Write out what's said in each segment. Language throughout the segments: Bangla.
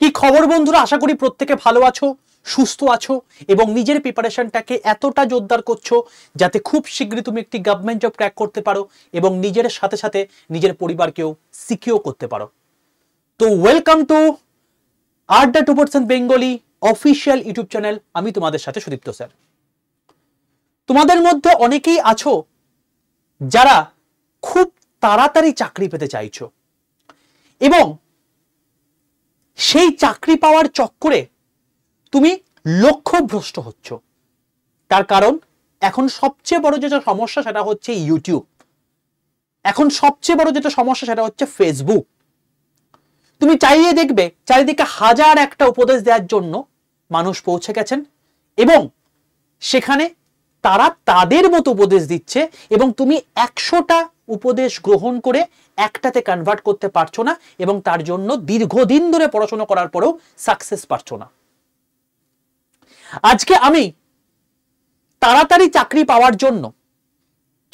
কি খবর বন্ধুরা, আশা করি প্রত্যেকে ভালো আছো, সুস্থ আছো এবং নিজের প্রিপারেশনটাকে এতটা জোরদার করছো যাতে খুব শীঘ্রই তুমি একটি গভর্নমেন্ট জব ক্র্যাক করতে পারো এবং নিজের সাথে সাথে নিজের পরিবারকেও সিকিউর করতে পারো। তো ওয়েলকাম টু আড্ডা 2% বেঙ্গলি অফিসিয়াল ইউটিউব চ্যানেল। আমি তোমাদের সাথে সুদীপ্ত স্যার। তোমাদের মধ্যে অনেকেই আছো যারা খুব তাড়াতাড়ি চাকরি পেতে চাইছো এবং সেই চাকরি পাওয়ার চক্করে তুমি লক্ষ্যভ্রষ্ট হচ্ছ। তার কারণ এখন সবচেয়ে বড় যেটা সমস্যা সেটা হচ্ছে ইউটিউব, এখন সবচেয়ে বড় যেটা সমস্যা সেটা হচ্ছে ফেসবুক। তুমি চাইলে দেখবে চারিদিকে হাজার একটা উপদেশ দেওয়ার জন্য মানুষ পৌঁছে গেছেন এবং সেখানে তারা তাদের মতো উপদেশ দিচ্ছে এবং তুমি 100টা উপদেশ গ্রহণ করে একটাতে কনভার্ট করতে পারছো না এবং তার জন্য দীর্ঘদিন ধরে পড়াশোনা করার পরেও সাকসেস পাচ্ছো না। আজকে আমি তাড়াতাড়ি চাকরি পাওয়ার জন্য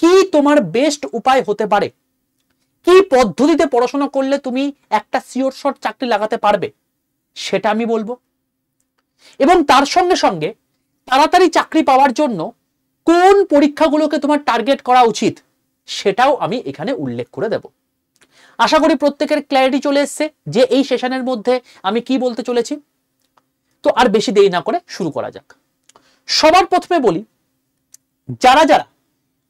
কি তোমার বেস্ট উপায় হতে পারে, কি পদ্ধতিতে পড়াশোনা করলে তুমি একটা সিওর শট চাকরি লাগাতে পারবে সেটা আমি বলবো এবং তার সঙ্গে সঙ্গে তাড়াতাড়ি চাকরি পাওয়ার জন্য কোন পরীক্ষাগুলোকে তোমার টার্গেট করা উচিত সেটাও আমি এখানে উল্লেখ করে দেব। আশা করি প্রত্যেকের ক্ল্যারিটি চলে এসছে যে এই সেশনের মধ্যে আমি কি বলতে চলেছি। তো আর বেশি দেরি না করে শুরু করা যাক। সবার প্রথমে বলি, যারা যারা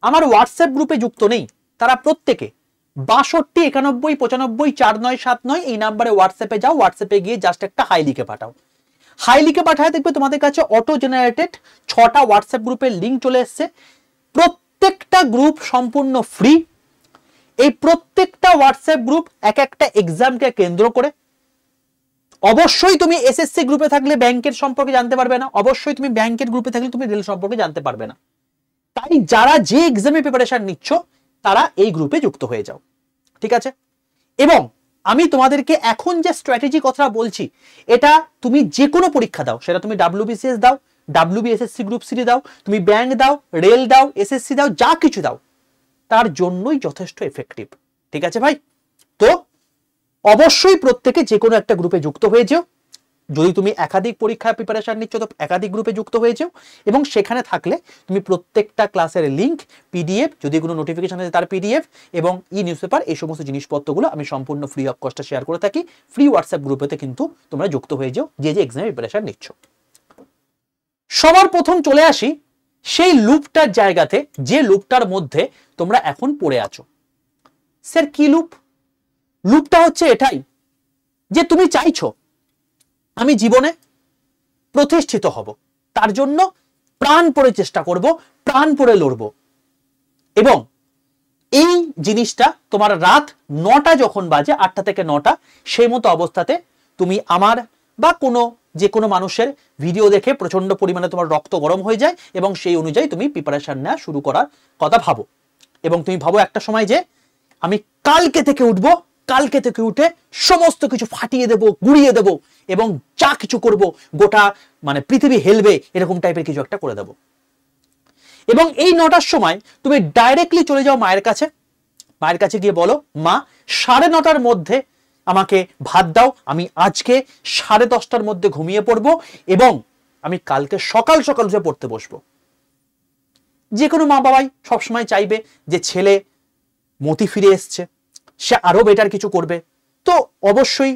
আমার হোয়াটসঅ্যাপ গ্রুপে যুক্ত নেই তারা প্রত্যেকে 62 91 95 4979 এই নাম্বারে হোয়াটসঅ্যাপে যাও। হোয়াটসঅ্যাপে গিয়ে জাস্ট একটা হাই লিখে পাঠাও। হাই লিখে পাঠায় দেখবে তোমাদের কাছে অটো জেনারেটেড 6টা হোয়াটসঅ্যাপ গ্রুপের লিঙ্ক চলে এসছে। প্রত্যেকটা গ্রুপ সম্পূর্ণ ফ্রি। এই প্রত্যেকটা হোয়াটসঅ্যাপ গ্রুপ এক একটা এক্সামকে কেন্দ্র করে। অবশ্যই তুমি এসএসসি গ্রুপে থাকলে ব্যাংকের সম্পর্কে জানতে পারবে না, অবশ্যই তুমি ব্যাংকের গ্রুপে থাকলে তুমি রেল সম্পর্কে জানতে পারবে না। তাই যারা যে এক্সামে প্রিপারেশন নিচ্ছ তারা এই গ্রুপে যুক্ত হয়ে যাও, ঠিক আছে? এবং আমি তোমাদেরকে এখন যে স্ট্র্যাটেজি কথা বলছি এটা তুমি যে কোনো পরীক্ষা দাও, সেটা তুমি WBCS দাও, WBSSC গ্রুপ সি দাও, তুমি ব্যাংক দাও, রেল দাও, এসএসসি দাও, যা কিছু দাও তার জন্যই যথেষ্ট এফেক্টিভ, ঠিক আছে ভাই? তো অবশ্যই প্রত্যেকে যে কোনো একটা গ্রুপে যুক্ত হয়ে যাও। যদি তুমি একাধিক পরীক্ষার প্রিপারেশন নিচ্ছ তো একাধিক গ্রুপে যুক্ত হয়ে যাও এবং সেখানে থাকলে তুমি প্রত্যেকটা ক্লাসের লিঙ্ক, পিডিএফ, যদি কোনো নোটিফিকেশন আছে তার পিডিএফ এবং নিউজ পেপার, এই সমস্ত জিনিসপত্রগুলো আমি সম্পূর্ণ ফ্রি অফ কস্টে শেয়ার করে থাকি। ফ্রি হোয়াটসঅ্যাপ গ্রুপেতে কিন্তু তোমরা যুক্ত হয়ে যাও যে যে এক্সামে প্রিপারেশন নিচ্ছ। সবার প্রথম চলে আসি সেই লুপটার জায়গাতে, যে লুপটার মধ্যে তোমরা এখন পড়ে আছো। স্যার কি লুপ? লুপটা হচ্ছে এটাই যে তুমি চাইছো আমি জীবনে প্রতিষ্ঠিত হব, তার জন্য প্রাণ পড়ে চেষ্টা করব, প্রাণ পড়ে লড়ব এবং এই জিনিসটা তোমার রাত 9টা যখন বাজে, 8টা থেকে 9টা, সেই মতো অবস্থাতে তুমি আমার বা যে কোনো মানুষের ভিডিও দেখে প্রচন্ড পরিমাণে তোমার রক্ত গরম হয়ে যায় এবং সেই অনুযায়ী তুমি প্রিপারেশন নেওয়া শুরু করার কথা ভাবো এবং তুমি ভাবো একটা সময় যে আমি কালকে থেকে উঠবো, কালকে থেকে উঠে সমস্ত কিছু ফাটিয়ে দেব, গুড়িয়ে দেব এবং যা কিছু করব গোটা মানে পৃথিবী হেলবে এরকম টাইপের কিছু একটা করে দেব। এবং এই 9টার সময় তুমি ডাইরেক্টলি চলে যাও মায়ের কাছে। মায়ের কাছে গিয়ে বলো, মা 9:30টার মধ্যে আমাকে ভাত দাও, আমি আজকে 10:30টার মধ্যে ঘুমিয়ে পড়বো এবং আমি কালকে সকাল সকাল উঠে পড়তে বসবো। যে কোনো মা বাবাই সবসময় চাইবে যে ছেলে মতি ফিরে এসছে, সে আরো বেটার কিছু করবে। তো অবশ্যই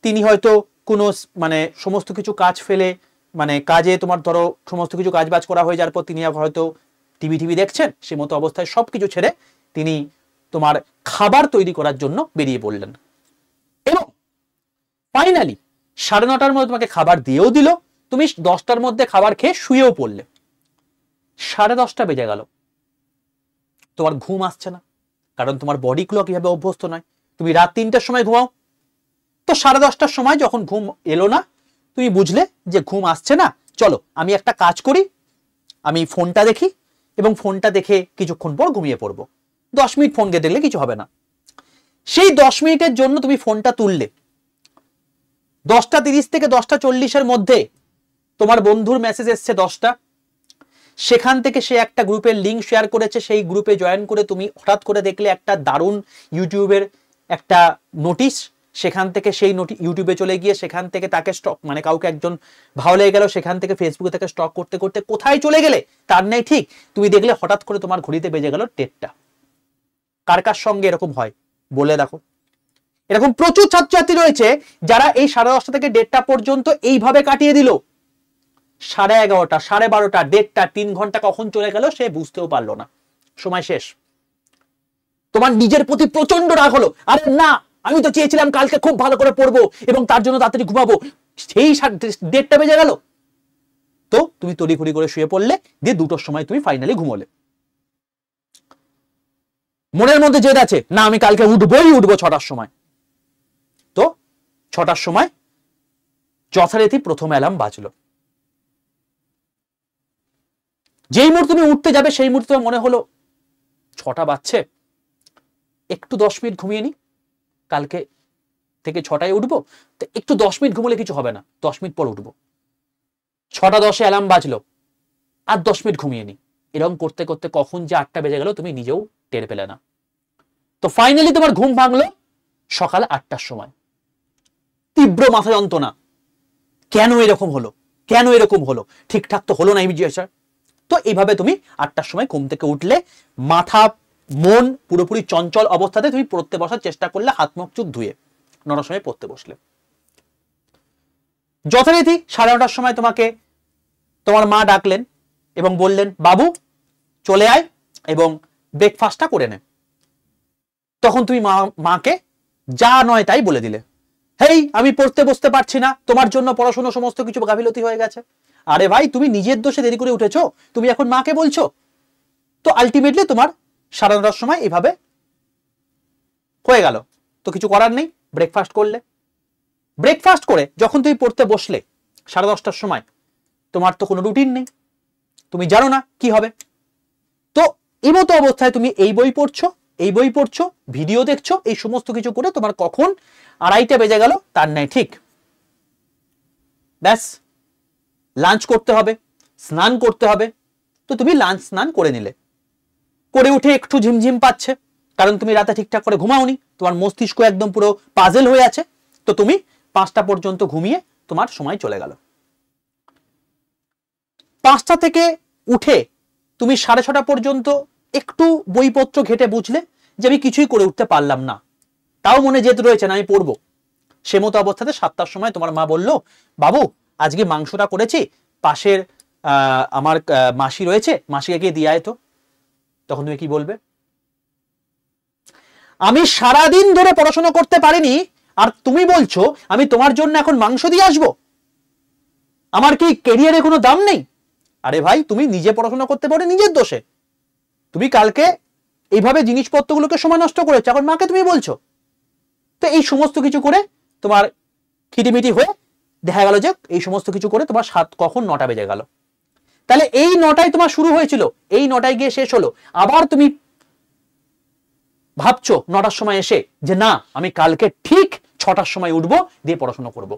তিনি হয়তো কোনো মানে সমস্ত কিছু কাজ ফেলে, মানে কাজে তোমার ধরো সমস্ত কিছু কাজ বাজ করা হয়ে যাওয়ার পর তিনি হয়তো টিভি দেখছেন, সে মতো অবস্থায় সবকিছু ছেড়ে তিনি তোমার খাবার তৈরি করার জন্য বেরিয়ে পড়লেন এবং ফাইনালি 9:30টার মধ্যে তোমাকে খাবার দিয়েও দিল, তুমি 10টার মধ্যে খাবার খেয়ে শুয়েও পড়লে। 10:30টা বেজে গেল, তোমার ঘুম আসছে না, কারণ তোমার বডি ক্লক এভাবে অভ্যস্ত নয়। তুমি রাত 3টার সময় ঘুমাও, তো 10:30টার সময় যখন ঘুম এলো না, তুমি বুঝলে যে ঘুম আসছে না, চলো আমি একটা কাজ করি, আমি ফোনটা দেখি এবং ফোনটা দেখে কিছুক্ষণ পর ঘুমিয়ে পড়বো। 10 মিনিট ফোন দেখলে কিছু হবে না। সেই 10 মিনিটের জন্য তুমি ফোনটা তুললে, 10:30 থেকে 10:40-এর মধ্যে তোমার বন্ধুর মেসেজ এসছে 10টা, সেখান থেকে সে একটা গ্রুপের লিঙ্ক শেয়ার করেছে, সেই গ্রুপে জয়েন করে তুমি হঠাৎ করে দেখলে একটা দারুণ ইউটিউবের একটা নোটিশ, সেখান থেকে সেই ইউটিউবে চলে গিয়ে সেখান থেকে তাকে স্টক মানে কাউকে একজন ভালো লেগে গেল, সেখান থেকে ফেসবুকে তাকে স্টক করতে করতে কোথায় চলে গেলে তার নেই ঠিক। তুমি দেখলে হঠাৎ করে তোমার ঘড়িতে বেজে গেল 1:30। কার কার সঙ্গে এরকম হয় বলে দেখো। এরকম প্রচুর ছাত্রছাত্রী রয়েছে যারা এই 10:30 থেকে 1:30 পর্যন্ত এইভাবে কাটিয়ে দিল। 11:30, 12:30, 1:30, 3 ঘন্টা কখন চলে গেল সে বুঝতেও পারলো না, সময় শেষ। তোমার নিজের প্রতি প্রচন্ড রাগ হলো, আরে না আমি তো চেয়েছিলাম কালকে খুব ভালো করে পড়বো এবং তার জন্য তাড়াতাড়ি ঘুমাবো, সেই 1:30 বেজে গেল। তো তুমি তড়িঘড়ি করে শুয়ে পড়লে, দিয়ে 2টোর সময় তুমি ফাইনালি ঘুমোলে। মনের মধ্যে জেদ আছে, না আমি কালকে উঠবো 6টার সময়। তো 6টার সময় যথারীতি প্রথম অ্যালার্ম বাজলো। যেই মুহূর্তে তুমি উঠতে যাবে সেই মুহূর্তে মনে হলো 6টা বাজছে, একটু 10 মিনিট ঘুমিয়ে নি, কালকে থেকে 6টায় উঠবো, তো একটু 10 মিনিট ঘুমলে কিছু হবে না, 10 মিনিট পর উঠবো। 6:10 অ্যালার্ম বাজলো, আর 10 মিনিট ঘুমিয়ে নি। এরকম করতে করতে কখন যে 8টা বেজে গেল তুমি নিজেও টের পেলে না। তো ফাইনালি তোমার ঘুম ভাঙলো সকাল 8টার সময়। তীব্র মাথা যন্ত্রণা, কেন এরকম হলো, কেন এরকম হলো, ঠিকঠাক তো হলো না এই বিষয়। তো এইভাবে তুমি 8টার সময় ঘুম থেকে উঠলে, মাথা মন পুরোপুরি চঞ্চল অবস্থাতে তুমি পড়তে বসার চেষ্টা করলে, হাত মুখ চোখ ধুয়ে 9টার সময় পড়তে বসলে। যথারীতি 9:30টার সময় তোমাকে তোমার মা ডাকলেন এবং বললেন, বাবু চলে আয় এবং ব্রেকফাস্টটা করে নে। তখন তুমি মাকে যা নয় তাই বলে দিলে, হেই আমি পড়তে বসতে পারছি না, তোমার জন্য পড়াশোনা সমস্ত কিছু গাফিলতি হয়ে গেছে। আরে ভাই তুমি নিজের দোষে দেরি করে উঠেছো, তুমি এখন মাকে বলছো। তো আলটিমেটলি তোমার 9:30টার সময় এভাবে হয়ে গেল। তো কিছু করার নেই, ব্রেকফাস্ট করলে। ব্রেকফাস্ট করে যখন তুমি পড়তে বসলে 10:30টার সময়, তোমার তো কোনো রুটিন নেই, তুমি জানো না কি হবে। তো এই মতো অবস্থায় তুমি এই বই পড়ছো, ভিডিও দেখছো, এই সমস্ত কিছু করে তোমার কখন 2:30টা বেজে গেল তার নাই ঠিক। ব্যাস লাঞ্চ করতে হবে, স্নান করতে হবে। তো তুমি লাঞ্চ স্নান করে নিলে, করে উঠে একটু ঝিমঝিম পাচ্ছে, কারণ তুমি রাতে ঠিকঠাক করে ঘুমাওনি, তোমার মস্তিষ্ক একদম পুরো পাজেল হয়ে আছে। তো তুমি 5টা পর্যন্ত ঘুমিয়ে তোমার সময় চলে গেল। 5টা থেকে উঠে তুমি 6:30টা পর্যন্ত একটু বইপত্র ঘেটে বুঝলে যে আমি কিছুই করে উঠতে পারলাম না, তাও মনে জেদ রয়েছে না আমি পড়বো। সে মতো অবস্থাতে 7টার সময় তোমার মা বলল, বাবু আজকে মাংসটা করেছি, পাশের আমার মাসি রয়েছে, মাসিকে গিয়ে দিয়ে আয় তো। তখন তুমি কি বলবে, আমি সারাদিন ধরে পড়াশোনা করতে পারিনি আর তুমি বলছো আমি তোমার জন্য এখন মাংস দিয়ে আসবো, আমার কি ক্যারিয়ারে কোনো দাম নেই? আরে ভাই তুমি নিজে পড়াশোনা করতে পারো নিজের দোষে, তুমি কালকে এইভাবে জিনিসপত্রগুলোকে সময় নষ্ট করেছো, এখন মাকে তুমি বলছো। তো এই সমস্ত কিছু করে তোমার খিটিমিটি হয়ে দেখা গেল যে এই সমস্ত কিছু করে তোমার কখন 9টা বেজে গেল। তাহলে এই 9টায় তোমার শুরু হয়েছিল, এই 9টায় গিয়ে শেষ হলো। আবার তুমি ভাবছো 9টার সময় এসে যে না আমি কালকে ঠিক 6টার সময় উঠবো, দিয়ে পড়াশোনা করব।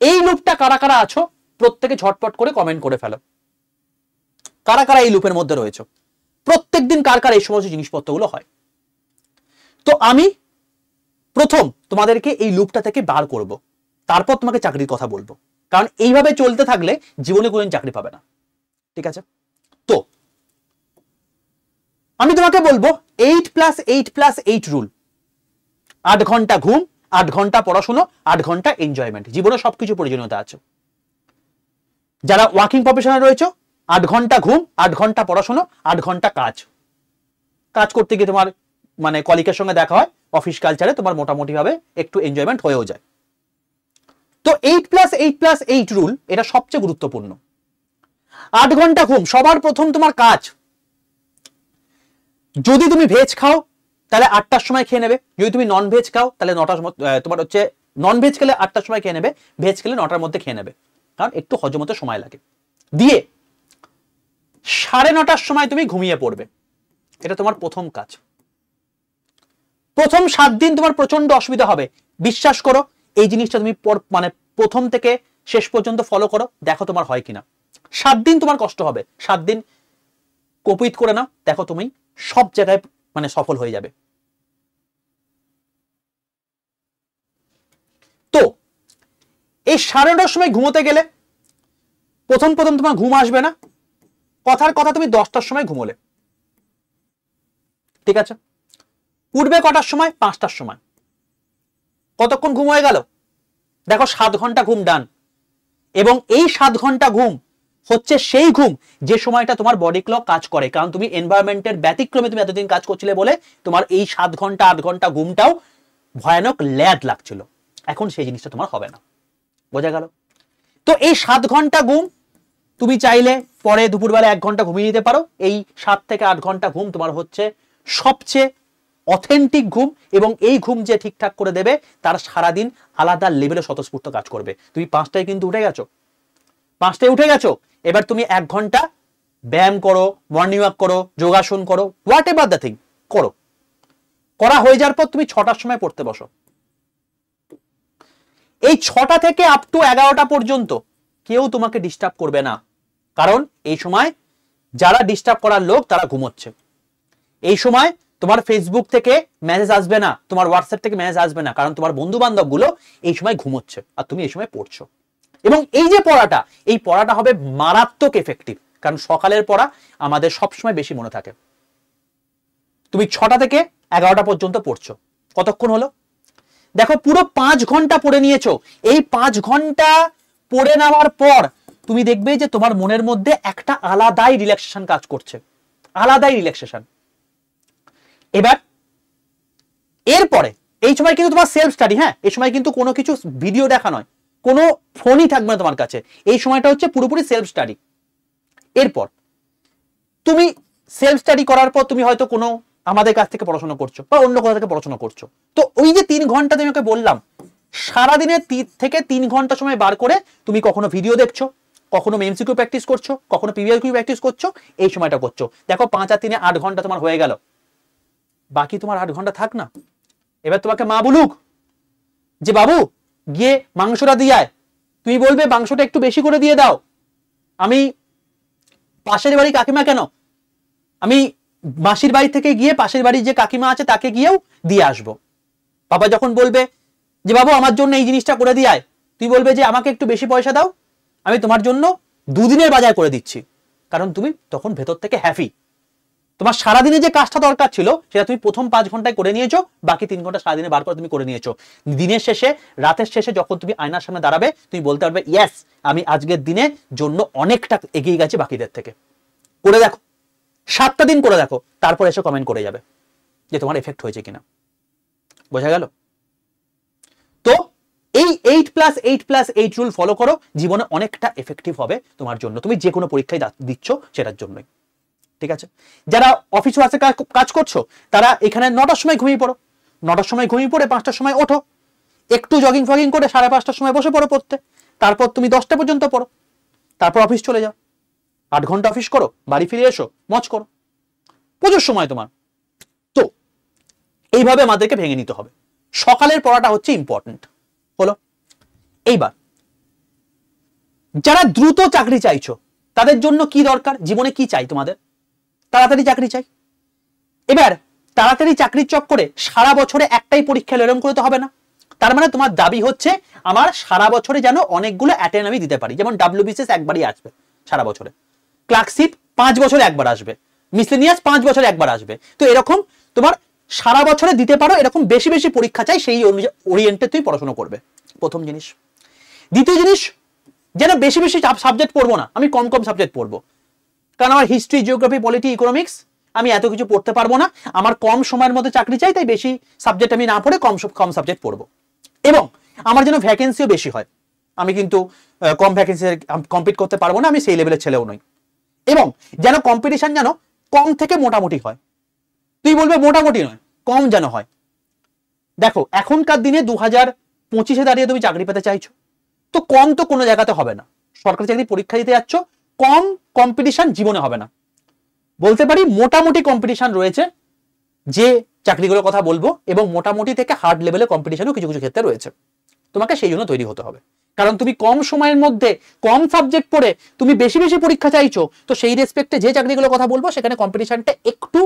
এই লুপটা কারা কারা আছো প্রত্যেকে ঝটপট করে কমেন্ট করে ফেলো, কারা কারা এই লুপের মধ্যে রয়েছে, প্রত্যেকদিন কার কার এই সমস্ত জিনিসপত্রগুলো হয়। তো আমি প্রথম তোমাদেরকে এই লুপটা থেকে বার করব, তারপর তোমাকে চাকরির কথা বলবো, কারণ এইভাবে চলতে থাকলে জীবনে কোনোদিন চাকরি পাবে না। ঠিক আছে, তো আমি তোমাকে বলবো 8+8+8 রুল। 8 ঘন্টা ঘুম, 8 ঘন্টা পড়াশোনা, 8 ঘন্টা এনজয়মেন্ট, জীবনে সবকিছু প্রয়োজনীয়তা আছে। যারা ওয়ার্কিং প্রফেশনাল রয়েছে 8 ঘন্টা ঘুম, 8 ঘন্টা পড়াশোনা, 8 ঘন্টা কাজ করতে গিয়ে তোমার মানে কলিগের সঙ্গে দেখা হয়, অফিস কালচারে তোমার মোটামুটি ভাবে একটু এনজয়মেন্ট হয়েও যায়। তো 8+8+8 রুল এটা সবচেয়ে গুরুত্বপূর্ণ। 8 ঘন্টা ঘুম, সবার প্রথম তোমার কাজ, যদি তুমি ভেজ খাও তাহলে 8টার সময় খেয়ে নেবে, যদি তুমি নন ভেজ খাও তাহলে 9টার তোমার হচ্ছে নন ভেজ খেলে 8টার সময় খেয়ে নেবে, ভেজ খেলে 9টার মধ্যে খেয়ে নেবে, কারণ একটু হজম হতে সময় লাগে। দিয়ে 9:30টার সময় তুমি ঘুমিয়ে পড়বে, এটা তোমার প্রথম কাজ। প্রথম 7 দিন তোমার প্রচন্ড অসুবিধা হবে, বিশ্বাস করো এই জিনিসটা তুমি মানে প্রথম থেকে শেষ পর্যন্ত ফলো করো, দেখো তোমার হয় কিনা। 7 দিন তোমার কষ্ট হবে, 7 দিন কপিত করে নাও, দেখো তুমি সব জায়গায় মানে সফল হয়ে যাবে। এই 9:30টার সময় ঘুমোতে গেলে প্রথম তোমার ঘুম আসবে না, কথার কথা তুমি 10টার সময় ঘুমোলে, ঠিক আছে? উঠবে কটার সময়? 5টার সময়। কতক্ষণ ঘুম হয়ে গেল? দেখো 7 ঘন্টা ঘুম ডান। এবং এই 7 ঘন্টা ঘুম হচ্ছে সেই ঘুম যে সময়টা তোমার বডি ক্লক কাজ করে, কারণ তুমি এনভায়রনমেন্টের ব্যতিক্রমে তুমি এতদিন কাজ করছিলে বলে তোমার এই 7 ঘন্টা 8 ঘন্টা ঘুমটাও ভয়ানক ল্যাদ লাগছিল। এখন সেই জিনিসটা তোমার হবে না। বোঝা গেল? তো এই 7 ঘন্টা ঘুম তুমি চাইলে পরে দুপুরবেলা 1 ঘন্টা ঘুমিয়ে নিতে পারো। এই 7 থেকে 8 ঘন্টা ঘুম তোমার হচ্ছে সবচেয়ে অথেন্টিক ঘুম, এবং এই ঘুম যে ঠিকঠাক করে দেবে তার সারাদিন আলাদা লেভেলে স্বতঃস্ফূর্ত কাজ করবে। তুমি 5টায় কিন্তু উঠে গেছো, 5টায় উঠে গেছো, এবার তুমি 1 ঘন্টা ব্যায়াম করো, মর্নিং ওয়াক করো, যোগাসন করো, হোয়াট এভার দ্য থিং করো। করা হয়ে যাওয়ার পর তুমি 6টার সময় পড়তে বসো। এই 6টা থেকে আপ টু 11টা পর্যন্ত কেউ তোমাকে ডিস্টার্ব করবে না, কারণ এই সময় যারা ডিস্টার্ব করার লোক তারা ঘুমোচ্ছে। এই সময় তোমার ফেসবুক থেকে মেসেজ আসবে না, তোমার হোয়াটসঅ্যাপ থেকে মেসেজ আসবে না, কারণ তোমার বন্ধু বান্ধব গুলো এই সময় ঘুমোচ্ছে আর তুমি এই সময় পড়ছো। এবং এই যে পড়াটা, এই পড়াটা হবে মারাত্মক এফেক্টিভ, কারণ সকালের পড়া আমাদের সবসময় বেশি মনে থাকে। তুমি 6টা থেকে 11টা পর্যন্ত পড়ছো, কতক্ষণ হলো? দেখো পুরো 5 ঘন্টা পড়ে নিয়েছো। এই 5 ঘন্টা পড়ে নেওয়ার পর তুমি দেখবে যে তোমার মনের মধ্যে একটা আলাদাই রিল্যাক্সেশন কাজ করছে, আলাদাই রিল্যাক্সেশন। এবার এরপরে এই সময় কিন্তু তোমার সেলফ স্টাডি, হ্যাঁ, এই সময় কিন্তু কোনো কিছু ভিডিও দেখা নয়, কোনো ফোনই থাকবে না তোমার কাছে। এই সময়টা হচ্ছে পুরোপুরি সেলফ স্টাডি। এরপর তুমি সেলফ স্টাডি করার পর তুমি হয়তো কোনো আমাদের কাছ থেকে পড়াশোনা করছো বা অন্য কোথা থেকে পড়াশোনা করছো। তো ওই যে 3 ঘন্টা তুমি ওকে বললাম, সারাদিনের 3 থেকে 3 ঘন্টা সময় বার করে তুমি কখনো ভিডিও দেখছো, কখনো এমসিকিউ প্র্যাকটিস করছো, কখনো পিভিআরকিউ প্র্যাকটিস করছো, এই সময়টা করছো। দেখো 5 আর 3 8 ঘন্টা তোমার হয়ে গেল, বাকি তোমার 8 ঘন্টা থাক না। এবার তোমাকে মা বলুক যে বাবু গিয়ে মাংসটা দিয়ে আয়, তুমি বলবে মাংসটা একটু বেশি করে দিয়ে দাও, আমি পাশের বাড়ি কাকিমা কেন, আমি মাসির বাড়ি থেকে গিয়ে পাশের বাড়ির যে কাকিমা আছে তাকে গিয়েও দিয়ে আসবো। বাবা যখন বলবে যে বাবু আমার জন্য এই জিনিসটা করে দিয়ে আয়, তুই বলবে যে আমাকে একটু বেশি পয়সা দাও, আমি তোমার জন্য 2 দিনের বাজার করে দিচ্ছি, কারণ তুমি তখন ভেতর থেকে হ্যাপি। তোমার সারাদিনে যে কাজটা দরকার ছিল সেটা তুমি প্রথম 5 ঘন্টায় করে নিয়েছো, বাকি 3 ঘন্টা সারাদিনে বার করে তুমি করে নিয়েছো। দিনের শেষে, রাতের শেষে যখন তুমি আয়নার সামনে দাঁড়াবে, তুমি বলতে পারবে ইয়েস, আমি আজকের দিনের জন্য অনেকটা এগিয়ে গেছি বাকিদের থেকে। করে দেখো, 7টা দিন করে দেখো, তারপর এসে কমেন্ট করে যাবে যে তোমার এফেক্ট হয়েছে কিনা। বোঝা গেল? তো এই 8+8+8 রুল ফলো করো, জীবনে অনেকটা এফেক্টিভ হবে তোমার জন্য, তুমি যে কোনো পরীক্ষায় দিচ্ছ সেটার জন্যই। ঠিক আছে? যারা অফিস ওয়ার্কে কাজ করছো তারা এখানে 9টার সময় ঘুমিয়ে পড়ো, 9টার সময় ঘুমিয়ে পড়ে 5টার সময় ওঠো, একটু জগিং ফগিং করে 5:30টার সময় বসে পড়ো পড়তে, তারপর তুমি 10টা পর্যন্ত পড়ো, তারপর অফিস চলে যাও, 8 ঘন্টা অফিস করো, বাড়ি ফিরে এসো, মজ করো, প্রচুর সময় তোমার। তো এইভাবে আমাদেরকে ভেঙে নিতে হবে। সকালের পড়াটা হচ্ছে ইম্পর্টেন্ট হলো। এইবার যারা দ্রুত চাকরি চাইছো তাদের জন্য কি দরকার, জীবনে কি চাই? তোমাদের তাড়াতাড়ি চাকরি চাই। এবার তাড়াতাড়ি চাকরির চক্করে সারা বছরে একটাই পরীক্ষা এরকম করে তো হবে না। তার মানে তোমার দাবি হচ্ছে আমার সারা বছরে যেন অনেকগুলো অ্যাটেন্ড আমি দিতে পারি, যেমন WBCS একবারই আসবে সারা বছরে, ক্লার্কশিপ 5 বছরে একবার আসবে, মিসলেনিয়াস 5 বছরে একবার আসবে। তো এরকম তোমার সারা বছরে দিতে পারো, এরকম বেশি বেশি পরীক্ষা চাই, সেই ওরিয়েন্টে তুই পড়াশোনা করবে, প্রথম জিনিস। দ্বিতীয় জিনিস, যেন বেশি বেশি সাবজেক্ট পড়বো না, আমি কম কম সাবজেক্ট পড়বো, কারণ আমার হিস্ট্রি, জিওগ্রাফি, পলিটি, ইকোনমিক্স আমি এত কিছু পড়তে পারবো না, আমার কম সময়ের মধ্যে চাকরি চাই, তাই বেশি সাবজেক্ট আমি না পড়ে কম সাবজেক্ট পড়বো। এবং আমার যেন ভ্যাকেন্সিও বেশি হয়, আমি কিন্তু কম ভ্যাকেন্সি কম্পিট করতে পারবো না, আমি সেই লেভেলের ছেলেও নই। এবং যেন কম্পিটিশন যেন কম থেকে মোটামুটি হয়, তুই বলবে মোটামুটি নয়, কম যেন হয়। দেখো এখনকার দিনে 2025-এ দাঁড়িয়ে তুমি চাকরি পেতে চাইছো, তো কম তো কোনো জায়গাতে হবে না। সরকারি চাকরি পরীক্ষা দিতে যাচ্ছ, কম কম্পিটিশন জীবনে হবে না। বলতে পারি মোটামুটি কম্পিটিশন রয়েছে যে চাকরিগুলোর কথা বলবো, এবং মোটামুটি থেকে হার্ড লেভেলে কম্পিটিশনও কিছু কিছু ক্ষেত্রে রয়েছে। তোমাকে সেই জন্য তৈরি হতে হবে, কারণ তুমি কম সময়ের মধ্যে কম সাবজেক্ট পড়ে তুমি বেশি বেশি পরীক্ষা চাইছো। তো সেই রেসপেক্টে যে চাকরিগুলোর কথা বলবো সেখানে কম্পিটিশনটা একটু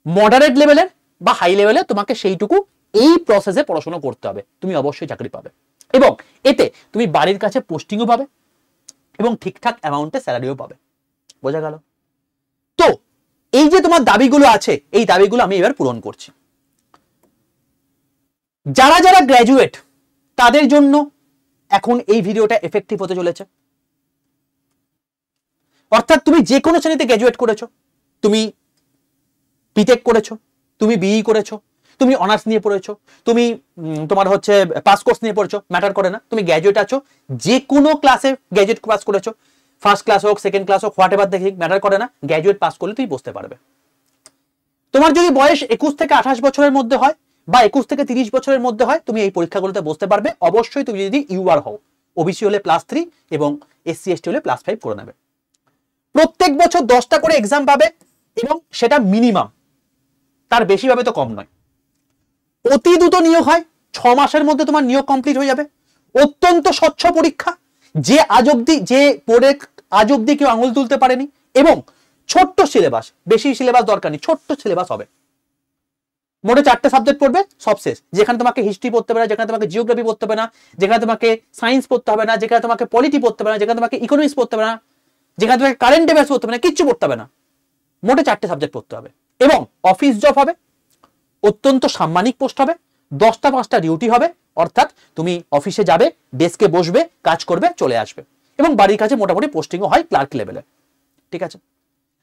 মডারেট লেভেলের বা হাই লেভেলে, তোমাকে সেইটুকু এই প্রসেসে পড়াশোনা করতে হবে, তুমি অবশ্যই চাকরি পাবে। এবং এতে তুমি বাড়ির কাছে পোস্টিংও পাবে এবং ঠিকঠাক অ্যামাউন্টে স্যালারিও পাবে। বোঝা গেল? তো এই যে তোমার দাবিগুলো আছে, এই দাবিগুলো আমি এবার পূরণ করছি। যারা যারা গ্র্যাজুয়েট তাদের জন্য এখন এই ভিডিওটা এফেক্টিভ হতে চলেছে। অর্থাৎ তুমি যে কোনো শ্রেণীতে গ্র্যাজুয়েট করেছো, তুমি বিটেক করেছো, তুমি বিই করেছো, তুমি অনার্স নিয়ে পড়েছো, তুমি তোমার হচ্ছে পাস কোর্স নিয়ে পড়েছো, ম্যাটার করে না, তুমি গ্র্যাজুয়েট আছো, যে কোনো ক্লাসে গ্র্যাজুয়েট পাস করেছো, ফার্স্ট ক্লাস হোক, সেকেন্ড ক্লাস হোক, হোয়াট এভার দেখি, ম্যাটার করে না, গ্র্যাজুয়েট পাস করলে তুমি বসতে পারবে। তোমার যদি বয়স 21 থেকে 28 বছরের মধ্যে হয় বা 21 থেকে 30 বছরের মধ্যে হয়, তুমি এই পরীক্ষাগুলোতে বসতে পারবে। অবশ্যই তুমি যদি ইউআর হও, ওবিসি হলে +3 এবং এসসি এসটি হলে +5 করে নেবে। প্রত্যেক বছর 10টা করে এক্সাম পাবে এবং সেটা মিনিমাম, তার বেশি পাবে তো কম নয়। অতি দ্রুত নিয়োগ হয়, 6 মাসের মধ্যে তোমার নিয়োগ কমপ্লিট হয়ে যাবে। অত্যন্ত স্বচ্ছ পরীক্ষা, যে আজ অব্দি কেউ আঙুল তুলতে পারেনি, এবং ছোট্ট সিলেবাস, বেশি সিলেবাস দরকার নেই, ছোট্ট সিলেবাস হবে। মোটে 4টে সাবজেক্ট পড়বে, সব শেষ। যেখানে তোমাকে হিস্ট্রি পড়তে হবে না, যেখানে তোমাকে জিওগ্রাফি পড়তে হবে না, যেখানে তোমাকে সায়েন্স পড়তে হবে না, যেখানে তোমাকে পলিটি পড়তে হবে না, যেখানে তোমাকে ইকোনমিক্স পড়তে হবে না, যেখানে তোমাকে কারেন্ট অ্যাফেয়ার্স পড়তে হবে না, কিচ্ছু পড়তে হবে না। মোটে 4টে সাবজেক্ট পড়তে হবে এবং অফিস জব হবে, অত্যন্ত সাম্মানিক পোস্ট হবে, 10টা 5টা ডিউটি হবে। অর্থাৎ তুমি অফিসে যাবে, ডেস্কে বসবে, কাজ করবে, চলে আসবে, এবং বাড়ির কাছে মোটামুটি পোস্টিংও হয় ক্লার্ক লেভেলে। ঠিক আছে?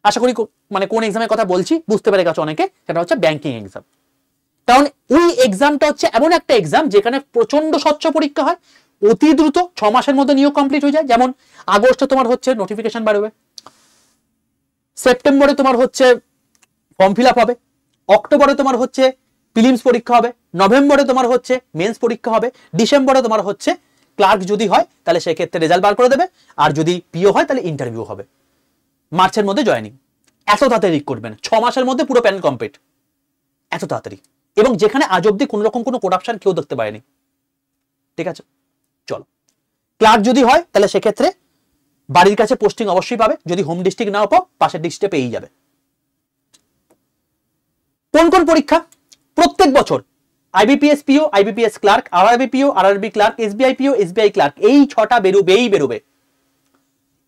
আশা করি মানে কোন এক্সামের কথা বলছি বুঝতে পেরে গেছো অনেকে, সেটা হচ্ছে ব্যাংকিং এক্সাম। কারণ ওই এক্সামটা হচ্ছে এমন একটা এক্সাম যেখানে প্রচন্ড স্বচ্ছ পরীক্ষা হয়, অতি দ্রুত 6 মাসের মধ্যে নিয়োগ কমপ্লিট হয়ে যায়। যেমন আগস্টে তোমার হচ্ছে নোটিফিকেশন বেরোবে, সেপ্টেম্বরে তোমার হচ্ছে ফর্ম ফিল আপ হবে, অক্টোবরে তোমার হচ্ছে প্রিলিমস পরীক্ষা হবে, নভেম্বরে তোমার হচ্ছে মেন্স পরীক্ষা হবে, ডিসেম্বরে তোমার হচ্ছে ক্লার্ক যদি হয় তাহলে সেক্ষেত্রে রেজাল্ট বার করে দেবে, আর যদি পিও হয় তাহলে ইন্টারভিউ হবে। মার্চের মধ্যে জয়েনিং। এত তাড়াতাড়ি করবেন, 6 মাসের মধ্যে পুরো প্যানেল কমপ্লিট, এত তাড়াতাড়ি, এবং যেখানে আজ অব্দি কোনো রকম কোনো করাপশন কেউ দেখতে পায়নি। ঠিক আছে? চলো, ক্লার্ক যদি হয় তাহলে সেক্ষেত্রে বাড়ির কাছে পোস্টিং অবশ্যই পাবে, যদি হোম ডিস্ট্রিক্ট নাও পাও পাশের ডিস্ট্রিক্টে পেয়েই যাবে। কোন কোন পরীক্ষা? প্রত্যেক বছর IBPS PO, IBPS clerk, RRB PO, RRB clerk, SBI PO, SBI clerk, এই 6টা বেরোবে।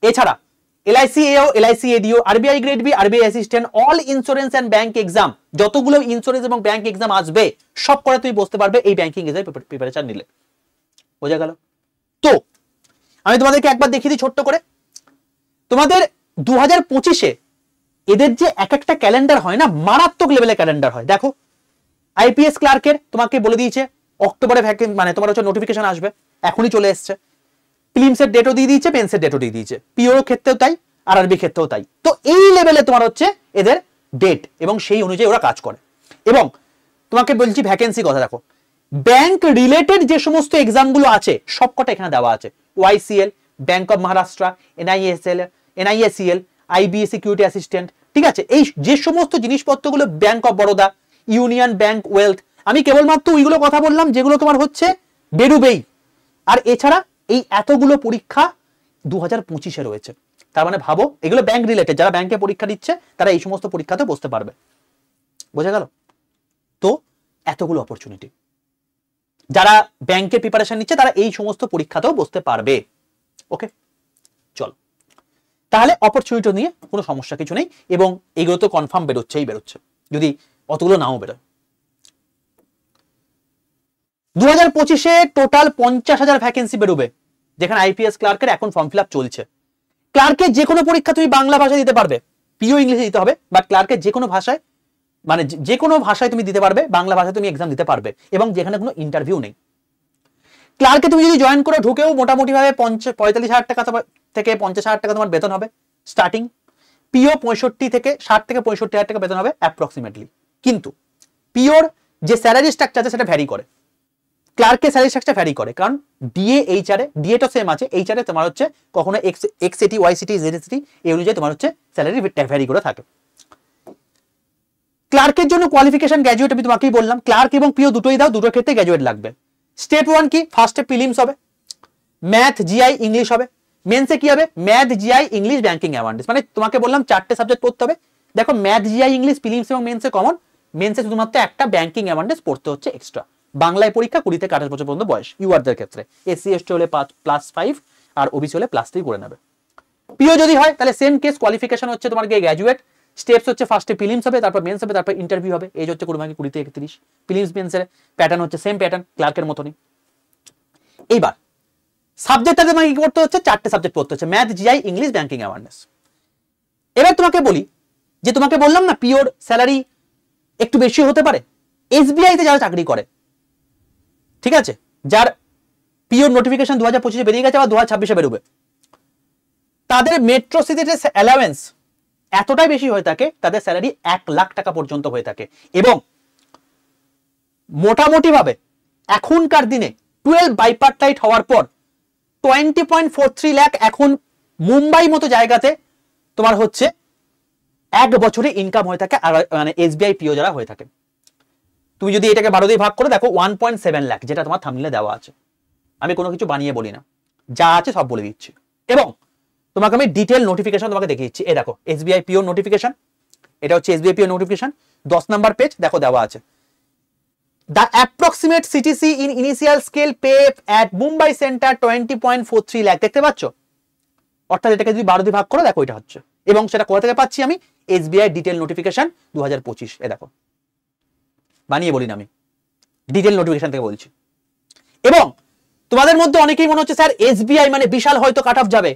এছাড়া LIC AO, LIC ADO, RBI grade B, RBI assistant, all insurance and bank exam, যতগুলো ইন্স্যুরেন্স এবং ব্যাংক এক্সাম আসবে সব করে তুমি বসতে পারবে এই ব্যাংকিং এক্সাম প্রিপারেশন নিলে। বোঝা গেল? তো আমি তোমাদেরকে একবার দেখিয়ে দিই ছোট্ট করে। তোমাদের 2025-এ এদের যে এক একটা ক্যালেন্ডার হয় না, মারাত্মক লেভেলের ক্যালেন্ডার হয়। দেখো, আইপিএস ক্লার্কের তোমাকে বলে দিয়েছে অক্টোবরে মানে তোমার হচ্ছে নোটিফিকেশন আসবে, এখনই চলে এসছে। প্রিলিমসের ডেটও দিয়ে দিয়েছে, মেন্সের ডেটও দিয়ে দিয়েছে, পিওর ক্ষেত্রেও তাই, আরআরবি ক্ষেত্রেও তাই। তো এই লেভেলে তোমার হচ্ছে এদের ডেট, এবং সেই অনুযায়ী ওরা কাজ করে। এবং তোমাকে বলছি ভ্যাকেন্সি কথা, দেখো ব্যাংক রিলেটেড যে সমস্ত এক্সামগুলো আছে সবকটা এখানে দেওয়া আছে। YCL, bank of Maharashtra, NIACL, IBA security assistant, ঠিক আছে, এই যে সমস্ত জিনিসপত্রগুলো, bank of Baroda, union bank wealth, আমি কেবলমাত্র ওইগুলো কথা বললাম যেগুলো তোমার হচ্ছে বেরুবেই। আর এছাড়া এই এতগুলো পরীক্ষা 2025-এ রয়েছে। তার মানে ভাবো এগুলো ব্যাংক রিলেটেড, যারা ব্যাংকে পরীক্ষা দিচ্ছে তারা এই সমস্ত পরীক্ষাতে বসতে পারবে। বোঝা গেল? তো এতগুলো অপরচুনিটি, যারা ব্যাংকের প্রিপারেশন নিচ্ছে তারা এই সমস্ত পরীক্ষাতেও বসতে পারবে। ওকে, চল তাহলে অপরচুনিটি নিয়ে কোনো সমস্যা কিছু নেই, এবং এইগুলো তো কনফার্ম বেরোচ্ছে, যদি অতগুলো নাও বেরোয়। 2025-এ টোটাল 50,000 ভ্যাকেন্সি বেরোবে, যেখানে আইপিএস ক্লার্কের এখন ফর্ম ফিল আপ চলছে। ক্লার্কের যে কোনো পরীক্ষা তুমি বাংলা ভাষায় দিতে পারবে, পিও ইংলিশে দিতে হবে, বাট ক্লার্কের যে কোনো ভাষায়, মানে যে কোনো ভাষায় তুমি দিতে পারবে, বাংলা ভাষায় তুমি এক্সাম দিতে পারবে, এবং যেখানে কোনো ইন্টারভিউ নেই। ক্লার্কে তুমি যদি জয়েন করে ঢুকেও মোটামুটি ভাবে 45,000 টাকা থেকে 50,000 টাকা তোমার বেতন হবে স্টার্টিং। পিও 65 থেকে 60 থেকে 65,000 টাকা বেতন হবে অ্যাপ্রক্সিমেটলি। কিন্তু পিওর যে স্যালারি স্ট্রাকচার আছে সেটা ভ্যারি করে, ক্লার্কের স্যালারি স্ট্রাকচার ভ্যারি করে, কারণ ডিএ এইচআরে, ডিএটা সেম আছে, এইচআরে তোমার হচ্ছে কখনো এক্সসিটি, ওয়াইসিটি, জেডসিটি, এই অনুযায়ী তোমার হচ্ছে স্যালারি ভ্যারি করে থাকে। ক্লার্কের জন্য কোয়ালিফিকেশন গ্র্যাজুয়েট, আমি তোমাকেই বললাম, ক্লার্ক এবং পিও দুটোই দাও, দুটোর ক্ষেত্রে গ্র্যাজুয়েট লাগবে। স্টেপ 1 কি? ফার্স্টে প্রিলিমস হবে, ম্যাথ, জিআই, ইংলিশ হবে। মেন্সে কি হবে? Math, GI, English, banking awareness. মানে তোমাকে বললাম 4টে সাবজেক্ট পড়তে হবে। দেখো ম্যাথ, জিআই, ইংলিশ প্রিলিমস এবং মেন্সে কমন, মেন্সে শুধুমাত্র একটা ব্যাংকিং অ্যাওয়ারনেস পড়তে হচ্ছে এক্সট্রা। বাংলায় পরীক্ষা 20 থেকে 28 বছর পর্যন্ত বয়স ইউআরদের ক্ষেত্রে, এসসি এসটি হলে +5 আর ওবিসি হলে +3 করে নেবে। পিও যদি হয় তাহলে সেম কেস, কোয়ালিফিকেশন হচ্ছে তোমার গিয়ে গ্র্যাজুয়েট, স্টেপস হচ্ছে ফার্স্টে প্রিলিমস হবে, তারপর মেন্স হবে, তারপর ইন্টারভিউ হবে। এজ হচ্ছে 20 থেকে 31। প্রিলিমস মেন্সের প্যাটার্ন হচ্ছে সেম প্যাটার্ন ক্লার্কের মতনই। এইবার সাবজেক্ট তোমাকে কি করতে হচ্ছে, 4টে সাবজেক্ট পড়তে হচ্ছে, math, GI, English, banking awareness. এবার তোমাকে বলি যে তোমাকে বললাম না পিওর স্যালারি একটু বেশি হতে পারে। এসবিআই তে যারা চাকরি করে, ঠিক আছে, যার পিওর নোটিফিকেশন 2025 বেরিয়ে গেছে বা 2026 বেরোবে, তাদের মেট্রো সিটিতে অ্যালাওয়েন্স এতটাই বেশি হয়ে থাকে, তাদের স্যালারি 1 লাখ টাকা পর্যন্ত হয়ে থাকে। এবং মোটামুটি ভাবে এখনকার দিনে 12 বাইপার্টাইট হওয়ার পর 20.43 লাখ এখন মুম্বাই মতো জায়গাতে তোমার হচ্ছে 1 বছরে ইনকাম হয়ে থাকে, মানে এসবিআই পিও যারা হয়ে থাকে। তুমি যদি এটাকে 12 দিয়ে ভাগ করে দেখো 1.7 লাখ, যেটা তোমার থাম্বনেলে দেওয়া আছে। আমি কোনো কিছু বানিয়ে বলি না, যা আছে সব বলে দিচ্ছি। এবং তোমাকে আমি ডিটেল নোটিফিকেশন তোমাকে দেখিয়ে দিচ্ছি। এই দেখো এসবিআই পিও নোটিফিকেশন, এটা হচ্ছে SBI PO notification, 10 number page, দেখো দেওয়া আছে। The approximate CTC in initial scale pay at Mumbai Center 20.43 lakh, দেখতে পাচ্ছ? অর্থাৎ এটাকে যদি 12 দিয়ে ভাগ করো দেখো এটা হচ্ছে। এবং সেটা কোথা থেকে পাচ্ছি আমি, এসবিআই ডিটেল নোটিফিকেশন 2025। এ দেখো, বানিয়ে বলি না আমি, ডিটেল নোটিফিকেশন থেকে বলছি। এবং তোমাদের মধ্যে অনেকেই মনে হচ্ছে স্যার এসবিআই মানে বিশাল হয়তো কাট অফ যাবে।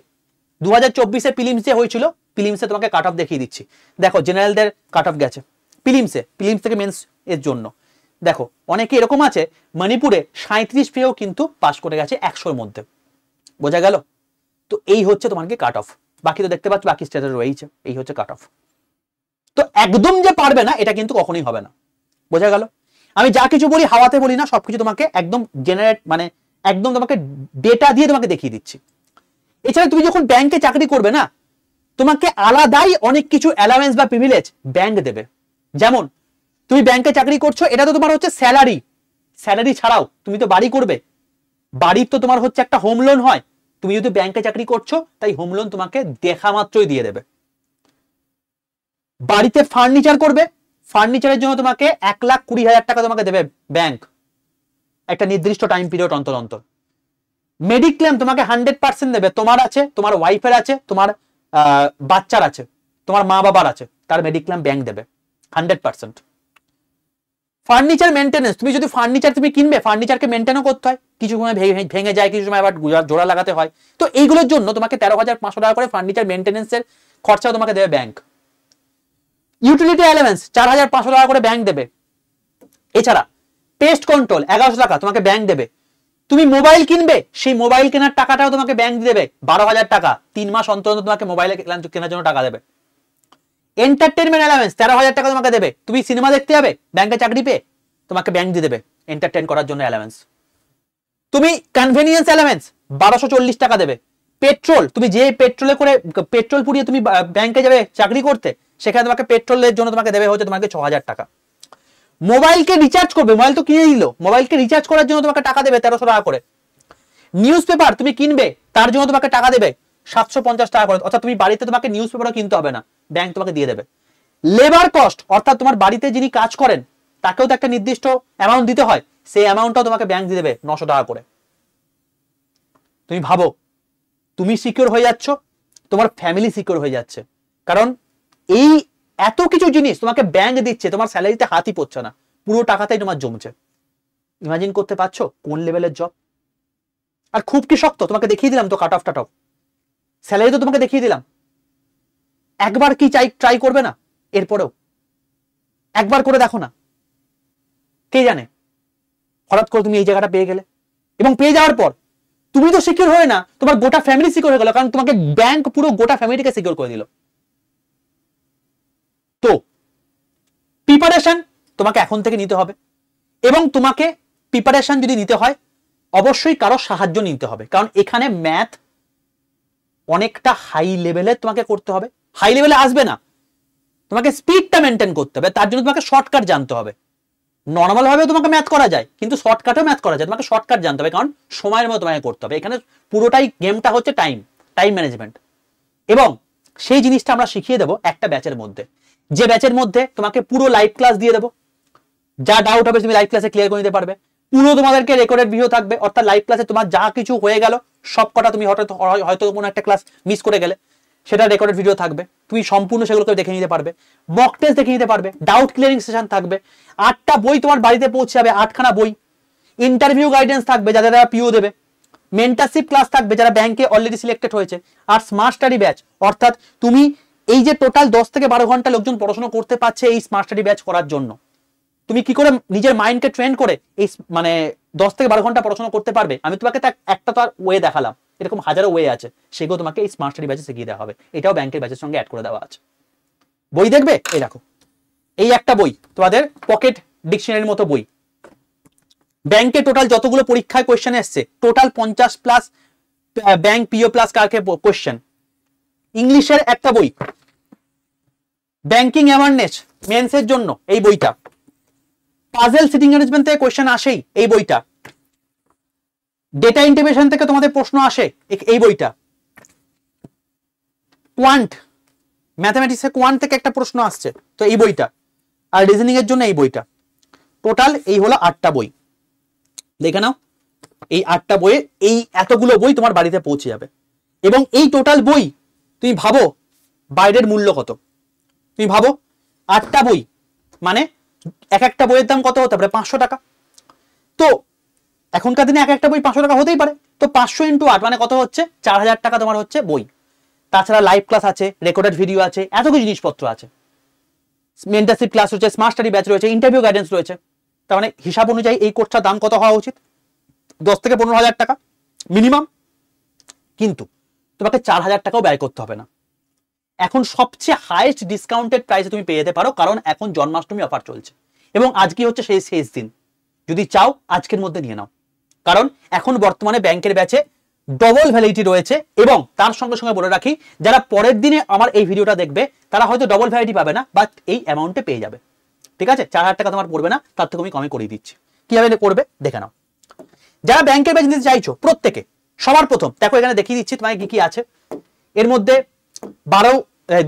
2024 প্রিলিমস যে হয়েছিল, প্রিলিমসে তোমাকে কাট অফ দেখিয়ে দিচ্ছি। দেখো জেনারেলদের কাট অফ গেছে প্রিলিমসে, প্রিলিমস থেকে মেন্স এর জন্য। দেখো অনেকে এরকম আছে মণিপুরে 37 পেয়েও কিন্তু পাস করে গেছে 100-র মধ্যে, বোঝা গেল? তো এই হচ্ছে তোমার কি কাট অফ। বাকি তো দেখতে পাচ্ছ বাকি স্টেটে রয়েছে, এই হচ্ছে কাট অফ। তো একদম যে পারবে না এটা কিন্তু কখনোই হবে না, বোঝা গেল? আমি যা কিছু বলি হাওয়াতে বলি না, সবকিছু তোমাকে একদম জেনারেট মানে একদম তোমাকে ডেটা দিয়ে তোমাকে দেখিয়ে দিচ্ছি। এছাড়া তুমি যখন ব্যাংকে চাকরি করবে না, তোমাকে আলাদাই অনেক কিছু অ্যালাওয়েন্স বা প্রিভিলেজ ব্যাংক দেবে। যেমন তুমি ব্যাংকে চাকরি করছো, এটা তো তোমার হচ্ছে স্যালারি, স্যালারি ছাড়াও তুমি তো বাড়ি করবে, বাড়ির তো তোমার হচ্ছে একটা হোম লোন হয়। তুমি যদি ব্যাংকে চাকরি করছো তাই হোম লোন তোমাকে দেখা মাত্রই দিয়ে দেবে। বাড়িতে ফার্নিচার করবে, ফার্নিচারের জন্য তোমাকে 1,20,000 টাকা তোমাকে দেবে ব্যাংক, একটা নির্দিষ্ট টাইম পিরিয়ড অন্তর অন্তর। মেডিক্লেম তোমাকে 100% দেবে, তোমার আছে, তোমার ওয়াইফের আছে, তোমার বাচ্চার আছে, তোমার মা বাবার আছে, তার মেডিক্লেম ব্যাংক দেবে 100%। ফার্নিচার মেনটেনেন্স, তুমি যদি ফার্নিচার তুমি কিনবে, ফার্নিচারকে মেনটেনও করতে হয়, কিছু সময় ভেঙে যায়, কিছু সময় আবার জোড়া লাগাতে হয়। তো এইগুলোর জন্য তোমাকে 13,500 টাকা করে ফার্নিচার মেনটেনেন্সের খরচাও তোমাকে দেবে ব্যাংক। ইউটিলিটি অ্যালাওয়েন্স 4,500 টাকা করে ব্যাংক দেবে। এছাড়া পেস্ট কন্ট্রোল 1100 টাকা তোমাকে ব্যাংক দেবে। তুমি মোবাইল কিনবে, সেই মোবাইল কেনার টাকাটাও তোমাকে ব্যাংক দেবে 12,000 টাকা, 3 মাস অন্তর অন্তর তোমাকে মোবাইল কেনার জন্য টাকা দেবে। এন্টারটেনমেন্ট অ্যালাওয়েন্স 13,000 টাকা তোমাকে দেবে। তুমি সিনেমা দেখতে যাবে, ব্যাংকে চাকরি পেয়ে তোমাকে ব্যাংক দিয়ে দেবে এন্টারটেইন করার জন্য অ্যালাওয়েন্স। তুমি কনভেনিয়েন্স অ্যালাওয়েন্স 1240 টাকা দেবে। পেট্রোল, তুমি যে পেট্রোলে করে পেট্রোল পুড়িয়ে তুমি ব্যাংকে যাবে চাকরি করতে, সেখানে তোমাকে পেট্রোলের জন্য তোমাকে দেবে হচ্ছে তোমাকে 6,000 টাকা। মোবাইলকে রিচার্জ করবে, মোবাইল তো কিনে দিল, মোবাইলকে রিচার্জ করার জন্য তোমাকে টাকা দেবে 1300 টাকা করে। নিউজ পেপার তুমি কিনবে, তার জন্য তোমাকে টাকা দেবে 750 টাকা করে। অর্থাৎ তুমি বাড়িতে তোমাকে নিউজ পেপারও কিনতে হবে না, ব্যাংক তোমাকে দিয়ে দেবে। লেবার কস্ট, অর্থাৎ তোমার বাড়িতে যিনি কাজ করেন তাকেও তো একটা নির্দিষ্ট অ্যামাউন্ট দিতে হয়, সেই অ্যামাউন্টটাও তোমাকে ব্যাংক দিয়ে দেবে 900 টাকা করে। তুমি ভাবো, তুমি সিকিউর হয়ে যাচ্ছ, তোমার ফ্যামিলি সিকিউর হয়ে যাচ্ছে, কারণ এই এত কিছু জিনিস তোমাকে ব্যাংক দিচ্ছে, তোমার স্যালারিতে হাতই পড়ছে না, পুরো টাকাটাই তোমার জমছে। ইমাজিন করতে পারছো কোন লেভেলের জব? আর খুব কি শক্ত, তোমাকে দেখিয়ে দিলাম তো কাট অফ টাট অফ, স্যালারি তো তোমাকে দেখিয়ে দিলাম। একবার কি ট্রাই করবে না? এরপরেও একবার করে দেখো না, কে জানে হঠাৎ করে তুমি এই জায়গাটা পেয়ে গেলে। এবং পেয়ে যাওয়ার পর তুমি তো সিকিউর হয়ে না, তোমার গোটা ফ্যামিলি সিকিউর হয়ে গেল, কারণ তোমাকে ব্যাংক পুরো গোটা ফ্যামিলিকে সিকিউর করে দিল। তো প্রিপারেশন তোমাকে এখন থেকে নিতে হবে, এবং তোমাকে প্রিপারেশন যদি নিতে হয় অবশ্যই কারো সাহায্য নিতে হবে, কারণ এখানে ম্যাথ অনেকটা হাই লেভেলে তোমাকে করতে হবে। হাই লেভেলে আসবে না, তোমাকে স্পিডটা মেনটেন করতে হবে, তার জন্য তোমাকে শর্টকাট জানতে হবে। নর্মাল ভাবে তোমাকে ম্যাথ করা যায়, কিন্তু শর্টকাটেও ম্যাথ করা যায়, তোমাকে শর্টকাট জানতে হবে, কারণ সময়ের মতো তোমাকে করতে হবে। এখানে পুরোটাই গেমটা হচ্ছে টাইম ম্যানেজমেন্ট, এবং সেই জিনিসটা আমরা শিখিয়ে দেবো একটা ব্যাচের মধ্যে, যে ব্যাচের মধ্যে তোমাকে পুরো লাইভ ক্লাস দিয়ে দেবো, যা ডাউট হবে তুমি লাইভ ক্লাসে ক্লিয়ার করে নিতে পারবে। পুরো তোমাদেরকে রেকর্ডেড ভিডিও থাকবে, অর্থাৎ লাইভ ক্লাসে তোমার যা কিছু হয়ে গেল সব কটা, তুমি হয়তো কোনো একটা ক্লাস মিস করে গেলে সেটা রেকর্ডেড ভিডিও থাকবে, তুমি সম্পূর্ণ সেগুলোকে দেখে নিতে পারবে, মক টেস্ট দেখে নিতে পারবে, ডাউট ক্লিয়ারিং সেশন থাকবে, 8টা বই তোমার বাড়িতে পৌঁছে যাবে, 8খানা বই, ইন্টারভিউ গাইডেন্স থাকবে যাদের যারা পিও দেবে, মেন্টারশিপ ক্লাস থাকবে যারা ব্যাংকে অলরেডি সিলেক্টেড হয়েছে, আর স্মার্ট স্টাডি ব্যাচ, অর্থাৎ তুমি এই যে টোটাল 10 থেকে 12 ঘন্টা লোকজন পড়াশোনা করতে পারছে এই স্মার্ট স্টাডি ব্যাচ করার জন্য, তুমি কি করে নিজের মাইন্ডকে ট্রেন করে এই মানে 10 থেকে 12 ঘন্টা পড়াশোনা করতে পারবে, আমি তোমাকে একটা তো আর ওয়ে দেখালাম, এরকম হাজারো ওয়ে আছে, সেগুলো তোমাকে এই স্মার্ট স্টাডি ব্যাচে শিখিয়ে দেওয়া হবে, এটাও ব্যাংকের ব্যাচের সঙ্গে অ্যাড করে দেওয়া আছে। বই দেখবে, এই দেখো এই একটা বই তোমাদের পকেট ডিকশনারির মতো বই, ব্যাংকে টোটাল যতগুলো পরীক্ষায় কোশ্চেন এসছে টোটাল 50+ ব্যাংক পিও প্লাস কারকে কোশ্চেন, ইংলিশের একটা বই, ব্যাংকিং অ্যাওয়ারনেস মেন্সের জন্য এই বইটা, পাজেল সিটিং অ্যারেঞ্জমেন্ট থেকে কোশ্চেন আসেই এই বইটা, ডেটা ইন্টিগ্রেশন থেকে তোমাদের প্রশ্ন আসে এই বইটা, কোয়ান্ট ম্যাথমেটিক্সে কোয়ান্ট থেকে একটা প্রশ্ন আসছে তো এই বইটা, আর রিজনিং এর জন্য এই বইটা, টোটাল এই হলো 8টা বই, দেখে নাও এই 8টা বইয়ে এই এতগুলো বই তোমার বাড়িতে পৌঁছে যাবে, এবং এই টোটাল বই তুমি ভাবো বাইরের মূল্য কত, তুমি ভাবো 8টা বই মানে এক একটা বইয়ের দাম কত হতে পারে, 500 টাকা, তো এখনকার দিনে এক একটা বই 500 টাকা হতেই পারে, তো 500 × 8 মানে কত হচ্ছে, 4000 টাকা তোমার হচ্ছে বই, তাছাড়া লাইভ ক্লাস আছে, রেকর্ডেড ভিডিও আছে, এত কিছু জিনিসপত্র আছে, মেন্টারশিপ ক্লাস রয়েছে, স্মার্ট স্টাডি ব্যাচ রয়েছে, ইন্টারভিউ গাইডেন্স রয়েছে, তার মানে হিসাব অনুযায়ী এই কোর্সটার দাম কত হওয়া উচিত, 10 থেকে 15,000 টাকা মিনিমাম, কিন্তু তোমাকে 4000 টাকাও ব্যয় করতে হবে না, এখন সবচেয়ে হাইয়েস্ট ডিসকাউন্টেড প্রাইসে তুমি পেয়ে যেতে পারো, কারণ এখন জন্মাষ্টমী অফার চলছে এবং আজকে হচ্ছে সেই শেষ দিন, যদি চাও আজকের মধ্যে নিয়ে নাও, কারণ এখন বর্তমানে ব্যাংকের ব্যাচে ডবল ভ্যালিডিটি রয়েছে, এবং তার সঙ্গে সঙ্গে বলে রাখি যারা পরের দিনে আমার এই ভিডিওটা দেখবে তারা হয়তো ডবল ভ্যালিডিটি পাবে না, বাট এই অ্যামাউন্টে পেয়ে যাবে, ঠিক আছে, 4000 টাকা তোমার পড়বে না, তার থেকে আমি কমে করিয়ে দিচ্ছি, কিভাবে করবে দেখে নাও। যারা ব্যাংকের ব্যাচ নিতে চাইছো প্রত্যেকে, সবার প্রথম দেখো এখানে দেখিয়ে দিচ্ছি তোমাকে কি কি আছে, এর মধ্যে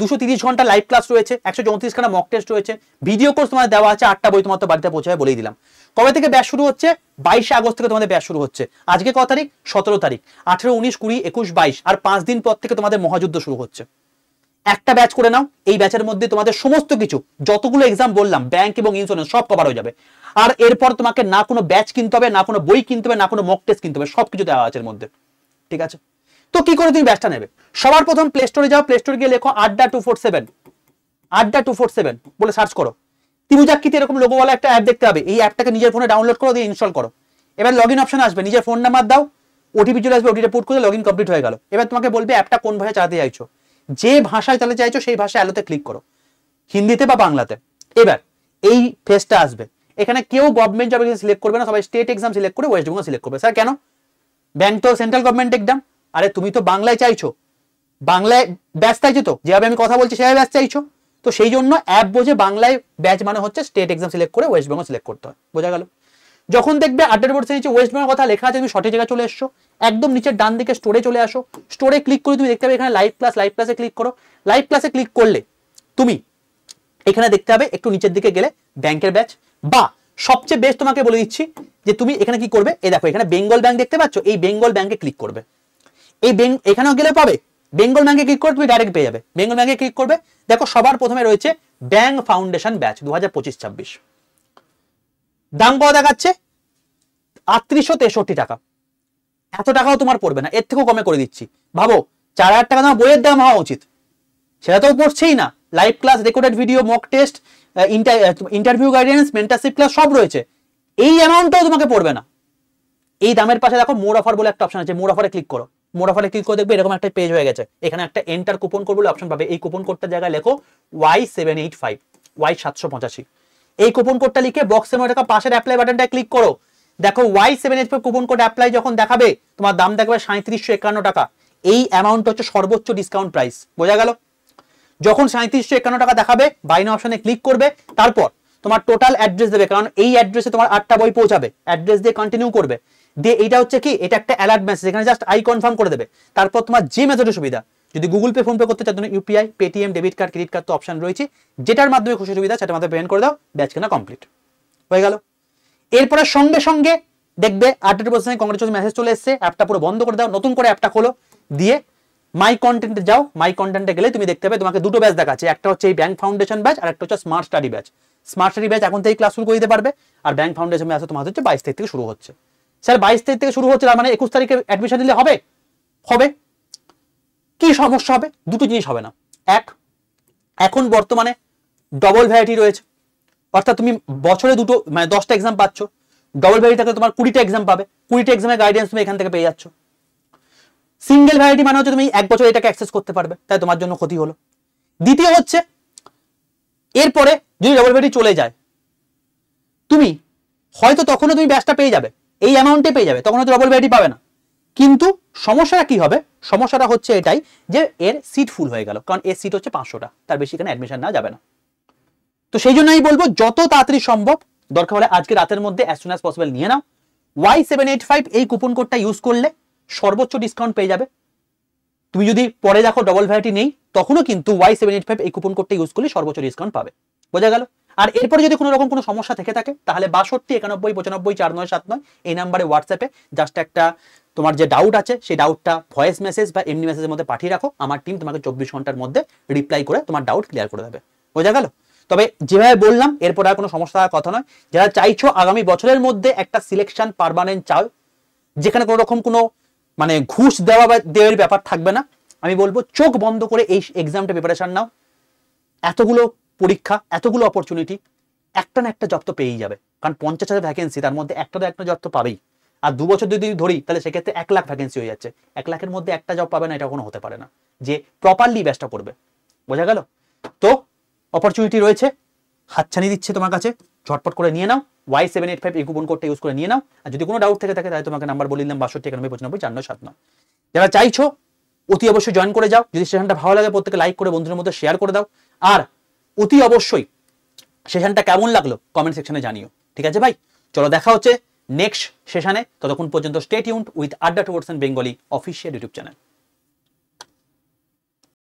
230 ঘন্টা লাইভ ক্লাস রয়েছে, 134 খানা মক টেস্ট রয়েছে, ভিডিও কোর্স তোমাদের দেওয়া আছে, 8টা বই তোমার তো বাড়িতে পৌঁছাবে বলেই দিলাম। কবে থেকে ব্যাচ শুরু হচ্ছে, 22 আগস্ট থেকে তোমাদের ব্যাচ শুরু হচ্ছে, আজকে কত তারিখ, 17 তারিখ, 18, 19, 20, 21, 22, আর 5 দিন পর থেকে তোমাদের মহাযুদ্ধ শুরু হচ্ছে। একটা ব্যাচ করে নাও, এই ব্যাচের মধ্যে তোমাদের সমস্ত কিছু যতগুলো এক্সাম বললাম ব্যাংক এবং ইন্স্যুরেন্স সব কভার হয়ে যাবে, আর এরপর তোমাকে না কোনো ব্যাচ কিনতে হবে, না কোনো বই কিনতে হবে, না কোনো মক টেস্ট কিনতে হবে, সবকিছু দেওয়া আছে এর মধ্যে, ঠিক আছে। তো কি করে তুমি ব্যাচটা নেবে, সবার প্রথম প্লে স্টোরে যাও, প্লে স্টোরে গিয়ে লেখো আড্ডা 247 বলে সার্চ করো, ত্রিভুজাকৃতি এরকম লোগোওয়ালা একটা অ্যাপ দেখতে হবে, এই অ্যাপটাকে নিজের ফোনে ডাউনলোড করো, দিয়ে ইনস্টল করো, এবার লগইন অপশন আসবে, নিজের ফোন নাম্বার দাও, ওটিপি চলে আসবে, ওটিপি পুট করে লগইন কমপ্লিট হয়ে গেল, এবার তোমাকে বলবে অ্যাপটা কোন ভাষায় চালাতে চাইছো, যে ভাষায় চালাতে চাইছো সেই ভাষায় অ্যালোতে ক্লিক করো, হিন্দিতে বা বাংলাতে, এবার এই ফেজটা আসবে, এখানে কেউ গভর্নমেন্ট জব সিলেক্ট করবে না, সবাই স্টেট এক্সাম সিলেক্ট করে ওয়েস্ট বেঙ্গল সিলেক্ট করবে, স্যার কেন, ব্যাংক তো সেন্ট্রাল গভর্নমেন্ট এক্সাম, আরে তুমি তো বাংলায় চাইছো, বাংলায় ব্যাচ চাইছো, তো যেভাবে আমি কথা বলছি সেভাবে ব্যাচ চাইছো, তো সেই জন্য অ্যাপ বোঝে বাংলায় ব্যাচ মানে হচ্ছে স্টেট এক্সাম সিলেক্ট করে ওয়েস্ট বেঙ্গল সিলেক্ট করতে হয়, বোঝা গেল। যখন দেখবে আড্ডার বোর্ডের নিচে ওয়েস্ট বেঙ্গল কথা লেখা আছে, তুমি সঠিক জায়গায় চলে এসছো, একদম নিচের ডান দিকে স্টোরে চলে আসো, স্টোরে ক্লিক করে তুমি দেখতে পাবে এখানে লাইভ ক্লাসে ক্লিক করো, লাইভ ক্লাসে ক্লিক করলে তুমি এখানে দেখতে হবে একটু নিচের দিকে গেলে ব্যাংকের ব্যাচ, বা সবচেয়ে বেস্ট তোমাকে বলে দিচ্ছি যে তুমি এখানে কি করবে, এই দেখো এখানে বেঙ্গল ব্যাংক দেখতে পাচ্ছ, এই বেঙ্গল ব্যাংকে ক্লিক করবে, এই এখানেও গেলে পাবে, বেঙ্গল ব্যাংকে ক্লিক করে তুমি ডাইরেক্ট পেয়ে যাবে, বেঙ্গল ব্যাংকে ক্লিক করবে, দেখো সবার প্রথমে রয়েছে ব্যাংক ফাউন্ডেশন ব্যাচ 2025-26, দাম কত দেখাচ্ছে 3863 টাকা, এত টাকাও তোমার পড়বে না, এর থেকেও কমে করে দিচ্ছি, ভাবো 4000 টাকা তোমার বইয়ের দাম হওয়া উচিত, সেটা তো পড়ছেই না, live class, recorded video, mock test, interview guidance, mentorship class সব রয়েছে, এই অ্যামাউন্টটাও তোমাকে পড়বে না। এই দামের পাশে দেখো মোর অফার বলে একটা অপশন আছে, মোর অফারে ক্লিক করো, মোর অফারে ক্লিক করে দেখবে এরকম একটা পেজ হয়ে গেছে, এখানে একটা এন্টার কুপন কোড বলে অপশন পাবে, এই কুপন কোডটার জায়গায় লেখো Y785 Y785, এই কুপন কোডটা লিখে বক্সের মধ্যে থাকা পাশের অ্যাপ্লাই বাটনটায় ক্লিক করো, দেখো Y785 কুপন কোড অ্যাপ্লাই যখন দেখাবে তোমার দাম দেখবে 3751 টাকা, এই অ্যামাউন্ট হচ্ছে সর্বোচ্চ ডিসকাউন্ট প্রাইস, বোঝা গেল। যখন 3751 টাকা দেখাবে বাই নাও অপশনে ক্লিক করবে, তারপর তোমার টোটাল অ্যাড্রেস দেবে, কারণ এই অ্যাড্রেসে তোমার 8টা বই পৌঁছাবে, অ্যাড্রেস দিয়ে কন্টিনিউ করবে, দিয়ে এটা হচ্ছে কি, এটা একটা অ্যালার্ট মেসেজ, এখানে জাস্ট আই কনফার্ম করে দেবে, তারপর তোমার যে মেথডের সুবিধা, যদি গুগল পে ফোন পে করতে চাও, UPI, Paytm, debit card, credit card তো অপশন রয়েছে, যেটার মাধ্যমে খুশি সুবিধা সেটার মাধ্যমে পেমেন্ট করে দাও, ব্যাচ কেনা কমপ্লিট হয়ে গেল। এরপরে সঙ্গে সঙ্গে দেখবে আড্ডা প্রসেসিং কংগ্রেচুলেশন মেসেজ চলে এসেছে, অ্যাপটা পুরো বন্ধ করে দাও, নতুন করে অ্যাপটা খোলো, দিয়ে মাই কন্টেন্টে যাও। মাই কন্টেন্টে গেলে তুমি দেখতে পাবে তোমাকে দুটো ব্যাচ দেখাচ্ছে, একটা হচ্ছে এই ব্যাংক ফাউন্ডেশন ব্যাচ আর একটা হচ্ছে smart study batch. Smart study batch এখন থেকে ক্লাস শুরু করে দিতে পারবে, আর ব্যাংক ফাউন্ডেশন ব্যাচ তোমার হচ্ছে 22 তারিখ থেকে শুরু হচ্ছে। স্যার 22 তারিখ থেকে শুরু হচ্ছে, তার মানে 21 তারিখে অ্যাডমিশন নিলে হবে? হবে। কি সমস্যা হবে? দুটো জিনিস হবে না। এক, এখন বর্তমানে ডবল ভ্যারাইটি রয়েছে, অর্থাৎ তুমি বছরে দুটো মানে 10টা এক্সাম পাচ্ছ, ডবল ভ্যারাইটি থাকলে তোমার 20টা এক্সাম পাবে, 20টা এক্সামের গাইডেন্স তুমি এখান থেকে পেয়ে যাচ্ছ। সিঙ্গেল ভ্যারাইটি মানে হচ্ছে তুমি এক বছর এটাকে অ্যাক্সেস করতে পারবে, তাই তোমার জন্য ক্ষতি হলো। দ্বিতীয় হচ্ছে এরপরে যদি ডবল ভ্যারাইটি চলে যায়, তুমি হয়তো তখনও তুমি ব্যাচটা পেয়ে যাবে, এই অ্যামাউন্টে পেয়ে যাবে, তখন হয়তো ডবল ভ্যারাইটি পাবে না। কিন্তু সমস্যাটা কি হবে? সমস্যাটা হচ্ছে এটাই যে এর সিট ফুল হয়ে গেল, কারণ এর সিট হচ্ছে 500টা, তার বেশি এখানে অ্যাডমিশন নেওয়া যাবে না। তো সেই জন্য আমি বলবো যত তাড়াতাড়ি সম্ভব, দরকার হলে আজকে রাতের মধ্যে অ্যাজ সুন অ্যাজ পসিবল নিয়ে নাও। Y785 এই কুপন কোডটা ইউজ করলে সর্বোচ্চ ডিসকাউন্ট পেয়ে যাবে। তুমি যদি পরে দেখো ডবল ভ্যারাইটি নেই, তখনও কিন্তু Y785 এই কুপন কোডটা ইউজ করলে সর্বোচ্চ ডিসকাউন্ট পাবে। বোঝা গেল? আর এরপরে যদি কোনো রকম কোনো সমস্যা থেকে থাকে, তাহলে 62 91 95 4979 এই নাম্বারে হোয়াটসঅ্যাপে জাস্ট একটা তোমার যে ডাউট আছে সেই ডাউটটা ভয়েস মেসেজ বা এমনি মেসেজের মধ্যে পাঠিয়ে রাখো, আমার টিম তোমাকে 24 ঘন্টার মধ্যে রিপ্লাই করে তোমার ডাউট ক্লিয়ার করে দেবে। বোঝা গেল? তবে যেভাবে বললাম এরপর আর কোনো সমস্যা হওয়ার কথা নয়। যারা চাইছো আগামী বছরের মধ্যে একটা সিলেকশন পার্মানেন্ট চাও, যেখানে কোনো রকম কোনো মানে ঘুষ দেওয়া বা দেওয়ার ব্যাপার থাকবে না, আমি বলবো চোখ বন্ধ করে এই এক্সামটা প্রিপারেশন নাও। এতগুলো পরীক্ষা, এতগুলো অপরচুনিটি, একটা না একটা জব তো পেয়েই যাবে, কারণ 50,000 ভ্যাকেন্সি, তার মধ্যে একটা তো একটা জব তো পাবেই। আর 2 বছর যদি ধরি তাহলে সেক্ষেত্রে 1 লাখ ভ্যাকেন্সি হয়ে যাচ্ছে, 1 লাখের মধ্যে একটা জব পাবে না, এটা কোনো হতে পারে না যে প্রপারলি ব্যাচটা করবে। বোঝা গেল? তো অপরচুনিটি রয়েছে, হাতছানি দিচ্ছে তোমার কাছে, ঝটপট করে নিয়ে নাও। Y785 এই কুপন কোডটা ইউজ করে নিয়ে নাও। আর যদি কোনো ডাউট থেকে থাকে তাহলে তোমাকে নাম্বার বলে দিলাম 62 91 95 4979। যারা চাইছো অতি অবশ্যই জয়েন করে যাও। যদি সেশনটা ভালো লাগে প্রত্যেকে লাইক করে বন্ধুদের মধ্যে শেয়ার করে দাও, আর অতি অবশ্যই সেশনটা কেমন লাগলো কমেন্ট সেকশনে জানিও। ঠিক আছে ভাই, চলো দেখা হচ্ছে নেক্সট সেশনে। ততক্ষণ পর্যন্ত স্টে টিউনড উইথ আড্ডা towards Bengali official YouTube channel.